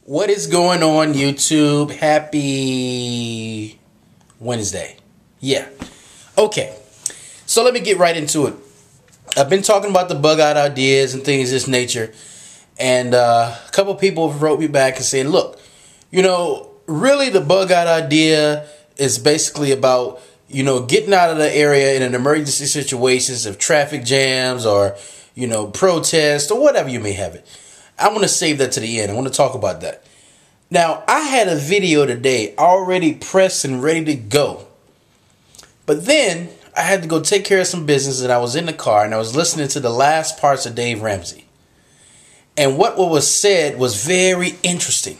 What is going on, YouTube? Happy Wednesday. Yeah. Okay. So let me get right into it. I've been talking about the bug out ideas and things of this nature. And a couple people wrote me back and said, look, really the bug out idea is basically about, getting out of the area in an emergency situations of traffic jams or, protests or whatever you may have it. I want to save that to the end. I want to talk about that. Now, I had a video today already pressed and ready to go. But then I had to go take care of some business, and I was in the car and I was listening to the last parts of Dave Ramsey. And what was said was very interesting.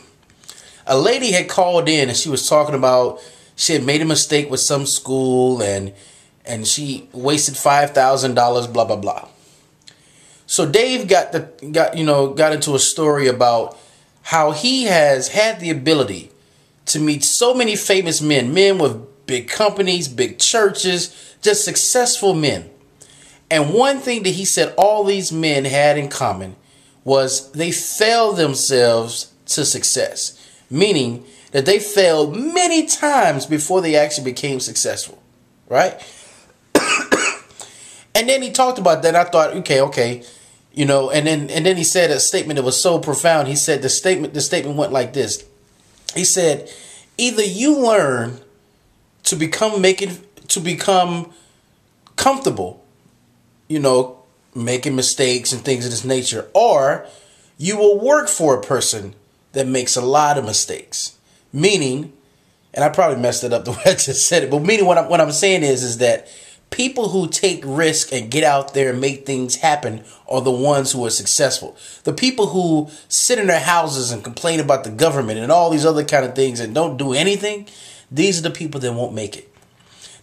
A lady had called in and she was talking about she had made a mistake with some school and she wasted $5,000, blah, blah, blah. So Dave got into a story about how he has had the ability to meet so many famous men with big companies, big churches, just successful men. And one thing that he said all these men had in common was they failed themselves to success, meaning that they failed many times before they actually became successful, right? And then he talked about that. I thought, okay. And then he said a statement that was so profound. He said the statement went like this. He said, either you learn to become comfortable, making mistakes and things of this nature, or you will work for a person that makes a lot of mistakes. Meaning, and I probably messed it up the way I just said it, but meaning what I'm saying is that people who take risk and get out there and make things happen are the ones who are successful. The people who sit in their houses and complain about the government and all these other kind of things and don't do anything, these are the people that won't make it.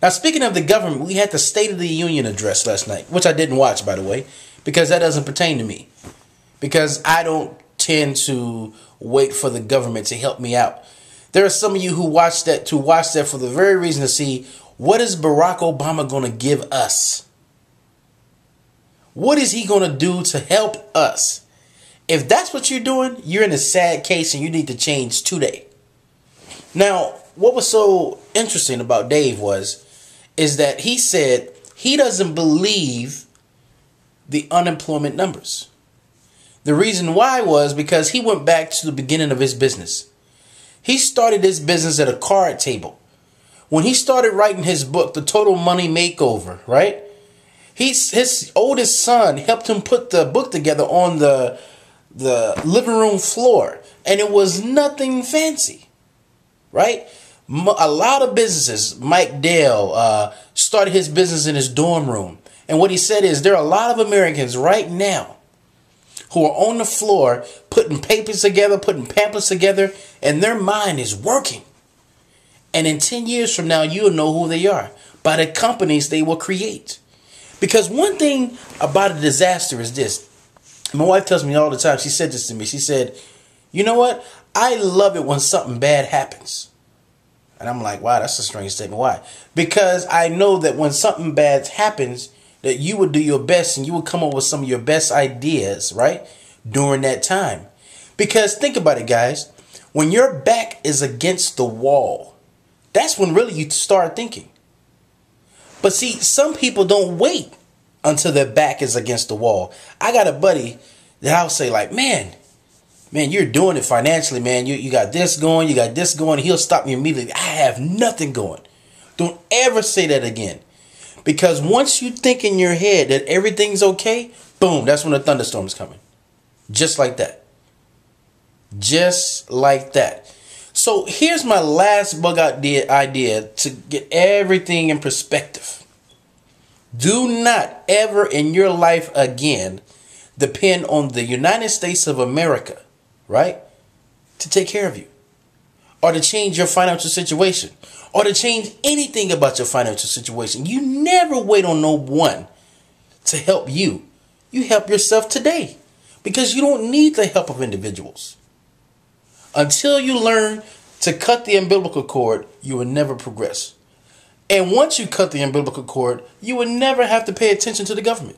Now, speaking of the government, we had the State of the Union address last night, which I didn't watch, by the way, because that doesn't pertain to me. Because I don't tend to wait for the government to help me out. There are some of you who watch that for the very reason to see, what is Barack Obama going to give us? What is he going to do to help us? If that's what you're doing, you're in a sad case and you need to change today. Now, what was so interesting about Dave is that he said he doesn't believe the unemployment numbers. The reason why was because he went back to the beginning of his business. He started his business at a card table. When he started writing his book, The Total Money Makeover, right? His oldest son helped him put the book together on the living room floor. And it was nothing fancy, right? A lot of businesses, Mike Dale started his business in his dorm room. And what he said is there are a lot of Americans right now who are on the floor putting papers together, putting pamphlets together, and their mind is working. And in 10 years from now, you'll know who they are by the companies they will create. Because one thing about a disaster is this. My wife tells me all the time, she said this to me. She said, you know what? I love it when something bad happens. And I'm like, wow, that's a strange statement. Why? Because I know that when something bad happens, that you would do your best and you would come up with some of your best ideas, right? During that time. Because think about it, guys. When your back is against the wall, that's when really you start thinking. But see, some people don't wait until their back is against the wall. I got a buddy that I'll say like, man, you're doing it financially, man. You got this going, you got this going. He'll stop me immediately. I have nothing going. Don't ever say that again. Because once you think in your head that everything's okay, boom, that's when a thunderstorm is coming. Just like that. Just like that. So here's my last bug out idea to get everything in perspective. Do not ever in your life again depend on the United States of America, right, to take care of you or to change your financial situation or to change anything about your financial situation. You never wait on no one to help you. You help yourself today because you don't need the help of individuals. Until you learn to cut the umbilical cord, you will never progress. And once you cut the umbilical cord, you will never have to pay attention to the government.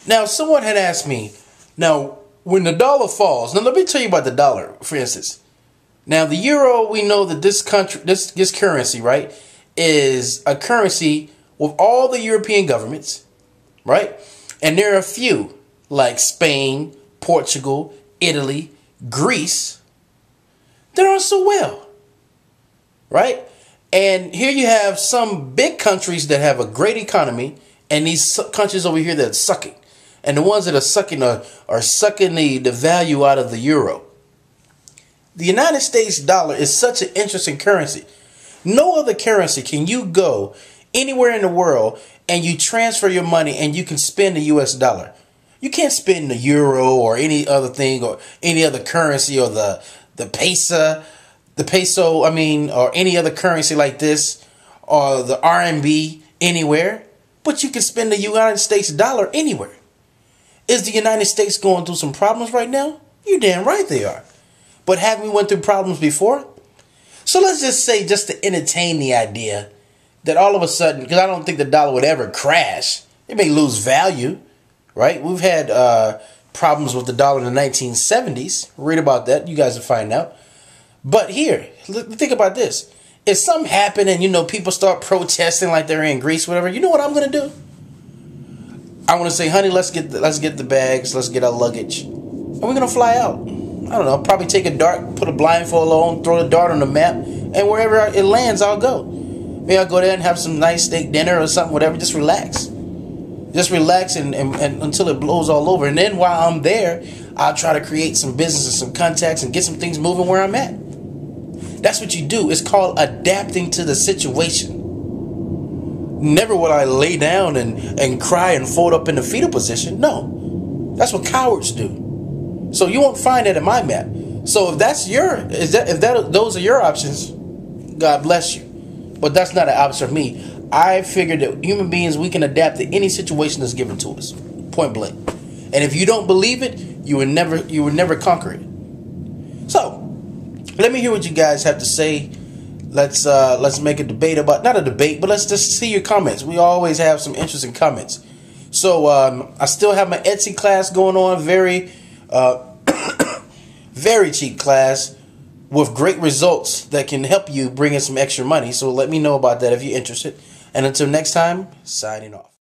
Now, someone had asked me, now, when the dollar falls, now let me tell you about the dollar, for instance. Now the euro, we know that this country, this currency, right, is a currency with all the European governments, right? And there are a few like Spain, Portugal, Italy, Greece that aren't so well, right? And here you have some big countries that have a great economy, and these countries over here that are sucking. And the ones that are sucking are sucking the value out of the euro. The United States dollar is such an interesting currency. No other currency can you go anywhere in the world and you transfer your money and you can spend the US dollar. You can't spend the euro or any other thing or any other currency or the peso, or any other currency like this or the RMB anywhere. But you can spend the United States dollar anywhere. Is the United States going through some problems right now? You're damn right they are. But haven't we went through problems before? So let's just say, just to entertain the idea, that all of a sudden, because I don't think the dollar would ever crash, it may lose value, right? We've had problems with the dollar in the 1970s. Read about that. You guys will find out. But here, think about this. If something happened and, people start protesting like they're in Greece, whatever, you know what I'm going to do? I want to say, honey, let's get the bags, let's get our luggage, and we're going to fly out. I don't know, probably take a dart, put a blindfold on, throw the dart on the map, and wherever it lands, I'll go. Maybe I'll go there and have some nice steak dinner or something, whatever, just relax. Just relax and until it blows all over. And then while I'm there, I'll try to create some business and some contacts and get some things moving where I'm at. That's what you do. It's called adapting to the situation. Never will I lay down and cry and fold up in the fetal position. No. That's what cowards do. So you won't find that in my map. So if those are your options, God bless you. But that's not an option for me. I figured that human beings, we can adapt to any situation that's given to us. Point blank. And if you don't believe it, you would never conquer it. So let me hear what you guys have to say. Let's make a debate about, not a debate, but let's just see your comments. We always have some interesting comments. So I still have my Etsy class going on, very very cheap class with great results that can help you bring in some extra money. So let me know about that if you're interested. And until next time, signing off.